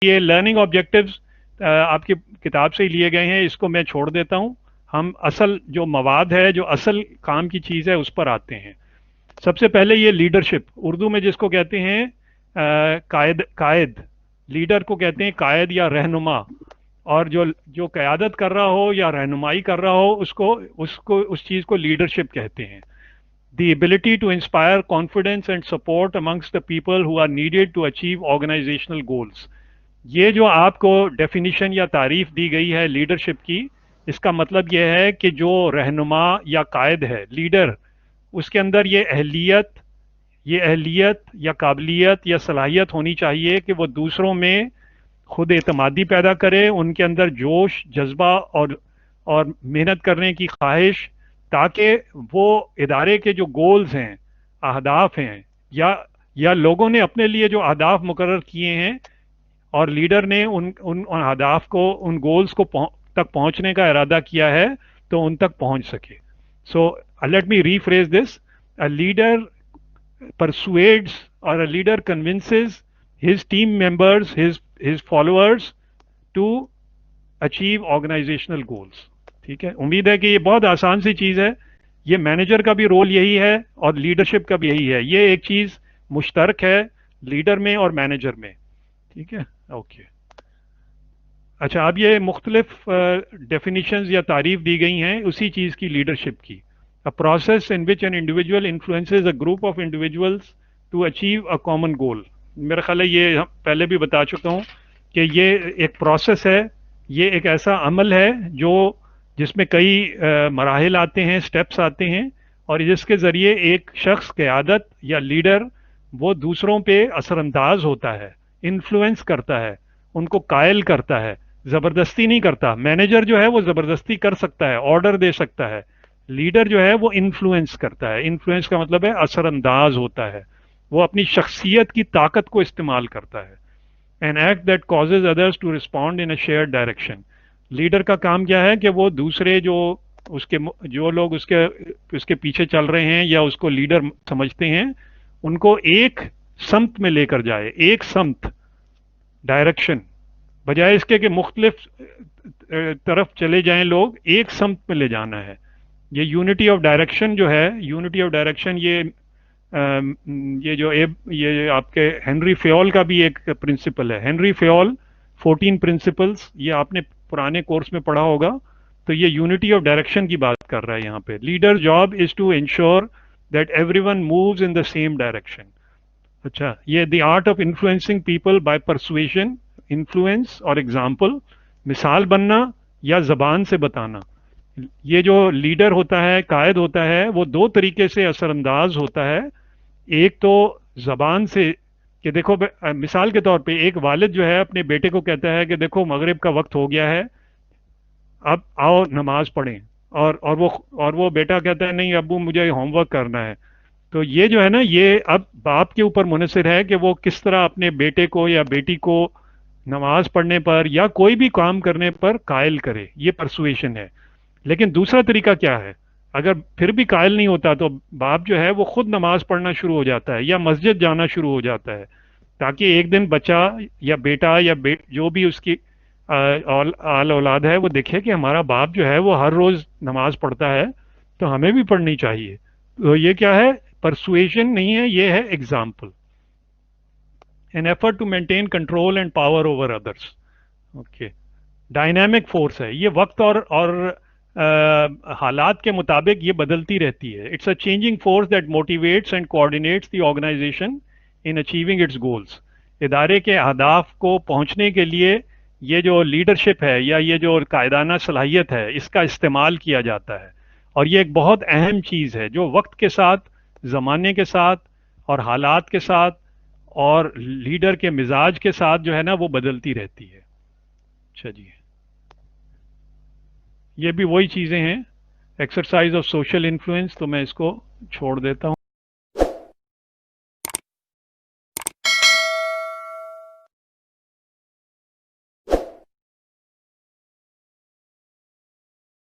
یہ learning objectives آپ کی کتاب سے ہی لیے گئے ہیں، اس کو میں چھوڑ دیتا ہوں. ہم اصل جو مواد ہے، جو اصل کام کی چیز ہے، اس پر آتے ہیں. سب سے پہلے یہ لیڈرشپ، اردو میں جس کو کہتے ہیں قائد. لیڈر کو کہتے ہیں قائد یا رہنما، اور جو قیادت کر رہا ہو یا رہنمائی کر رہا ہو اس چیز کو لیڈرشپ کہتے ہیں. The ability to inspire confidence and support amongst the people who are needed to achieve organizational goals. یہ جو آپ کو ڈیفینیشن یا تعریف دی گئی ہے لیڈرشپ کی، اس کا مطلب یہ ہے کہ جو رہنما یا قائد ہے، لیڈر، اس کے اندر یہ اہلیت یا قابلیت یا صلاحیت ہونی چاہیے کہ وہ دوسروں میں خود اعتمادی پیدا کرے، ان کے اندر جوش، جذبہ اور محنت کرنے کی خواہش، تاکہ وہ ادارے کے جو گولز ہیں، اہداف ہیں، یا لوگوں نے اپنے لیے جو اہداف مقرر کیے ہیں اور لیڈر نے ان اہداف کو، ان گولز کو تک پہنچنے کا ارادہ کیا ہے، تو ان تک پہنچ سکے. So let me rephrase this. A leader persuades or a leader convinces his team members, his followers to achieve organizational goals. ٹھیک ہے، امید ہے کہ یہ بہت آسان سی چیز ہے. یہ مینیجر کا بھی رول یہی ہے اور لیڈرشپ کا بھی یہی ہے. یہ ایک چیز مشترک ہے لیڈر میں اور مینیجر میں. ٹھیک ہے، اوکے. اچھا، اب یہ مختلف ڈیفینیشنز یا تعریف دی گئی ہیں اسی چیز کی، لیڈرشپ کی. A process in which an individual influences a group of individuals to achieve a common goal. میرا خیال ہے یہ پہلے بھی بتا چکا ہوں کہ یہ ایک پروسیس ہے، یہ ایک ایسا عمل ہے جس میں کئی مراحل آتے ہیں، سٹیپس آتے ہیں، اور جس کے ذریعے ایک شخص، قیادت یا لیڈر، وہ دوسروں پہ اثر انداز ہوتا ہے، انفلوئنس کرتا ہے، ان کو قائل کرتا ہے، زبردستی نہیں کرتا. مینیجر جو ہے وہ زبردستی کر سکتا ہے، آرڈر دے سکتا ہے. لیڈر جو ہے وہ انفلوئنس کرتا ہے. انفلوئنس کا مطلب ہے اثر انداز ہوتا ہے، وہ اپنی شخصیت کی طاقت کو استعمال کرتا ہے. An act that causes others to respond in a shared direction. Leader کا کام کیا ہے کہ وہ دوسرے جو لوگ اس کے پیچھے چل رہے ہیں یا اس کو لیڈر سمجھتے ہیں، ان کو ایک سمت میں لے کر جائے. ایک سمت، ڈائریکشن، بجائے اس کے کہ مختلف طرف چلے جائیں لوگ، ایک سمت میں لے جانا ہے. یہ یونٹی آف ڈائریکشن جو ہے، یونٹی آف ڈائریکشن، یہ آپ کے ہنری فیول کا بھی ایک پرنسپل ہے. ہنری فیول 14 پرنسپلز، یہ آپ نے پرانے کورس میں پڑھا ہوگا. تو یہ یونٹی آف ڈائریکشن کی بات کر رہا ہے یہاں پہ. Leader job is to ensure that everyone moves in the same direction. اچھا، یہ the art of influencing people by persuasion, influence اور ایگزامپل، مثال بننا یا زبان سے بتانا. یہ جو لیڈر ہوتا ہے، قائد ہوتا ہے، وہ دو طریقے سے اثر انداز ہوتا ہے. ایک تو زبان سے کہ دیکھو، مثال کے طور پہ ایک والد جو ہے اپنے بیٹے کو کہتا ہے کہ دیکھو مغرب کا وقت ہو گیا ہے، اب آؤ نماز پڑھیں، اور وہ بیٹا کہتا ہے نہیں ابو مجھے ہوم ورک کرنا ہے. تو یہ جو ہے نا، یہ اب باپ کے اوپر منحصر ہے کہ وہ کس طرح اپنے بیٹے کو یا بیٹی کو نماز پڑھنے پر یا کوئی بھی کام کرنے پر قائل کرے. یہ پرسویشن ہے. لیکن دوسرا طریقہ کیا ہے؟ اگر پھر بھی قائل نہیں ہوتا تو باپ جو ہے وہ خود نماز پڑھنا شروع ہو جاتا ہے یا مسجد جانا شروع ہو جاتا ہے، تاکہ ایک دن بچہ یا بیٹا یا جو بھی اس کی آل اولاد ہے وہ دیکھے کہ ہمارا باپ جو ہے وہ ہر روز نماز پڑھتا ہے، تو ہمیں بھی پڑھنی چاہیے. تو یہ کیا ہے؟ پرسویژن نہیں ہے، یہ ہے example. An effort to maintain control and power over others. Okay, dynamic force ہے یہ، وقت اور حالات کے مطابق یہ بدلتی رہتی ہے. It's a changing force that motivates and coordinates the organisation in achieving its goals. ادارے کے اہداف کو پہنچنے کے لیے یہ جو لیڈرشپ ہے یا یہ جو قائدانہ صلاحیت ہے، اس کا استعمال کیا جاتا ہے. اور یہ ایک بہت اہم چیز ہے جو وقت کے ساتھ، زمانے کے ساتھ اور حالات کے ساتھ اور لیڈر کے مزاج کے ساتھ جو ہے نا وہ بدلتی رہتی ہے. اچھا جی، یہ بھی وہی چیزیں ہیں. ایکسرسائز آف سوشل انفلوئنس، تو میں اس کو چھوڑ دیتا ہوں.